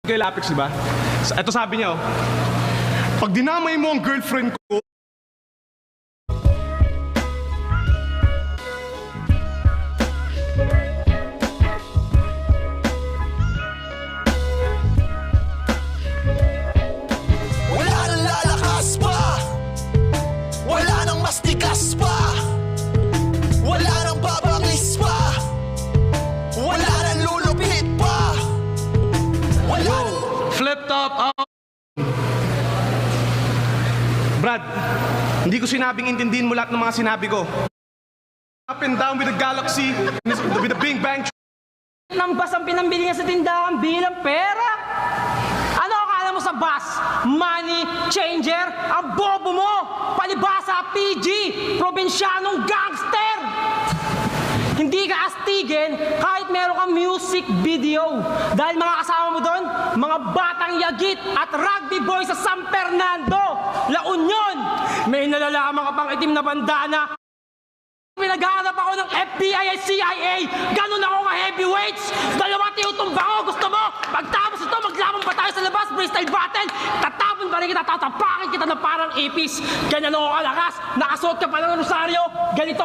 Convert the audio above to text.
Kay Lapix, di ba? Ito sabi niya, oh. Pag dinamay mo ang girlfriend ko, wala nang lalakas pa, wala nang mastikas pa, wala nang babangis pa, wala nang lulupit pa, wala nang... flip top out. Brad, hindi ko sinabing intindihin mo lahat ng mga sinabi ko. Up and down with the galaxy, with the Big Bang. Nambas ang pinambili niya sa tindahan bilang pera. Ano akala mo sa bus? Money changer? Ang bobo mo! Palibasa PG! Probinsyanong gangster! Hindi ka astigin kahit meron kang music video. Dahil mga kasama mo doon, mga batang yagit at rugby boy sa San Fernando, La Union. May nalalaman ka pang itim na bandana. Pinaghahanap ako ng FBI at CIA. Ganun ako nga heavyweights. Dalawa tinutumba ko. Gusto mo? Pagtapos ito, maglamang ba tayo sa labas? Freestyle battle. Tatapon pa rin kita. Tatapakin kita na parang ipis. Ganyan ako kalakas. Nakasuot ka pa ng rosaryo. Ganito.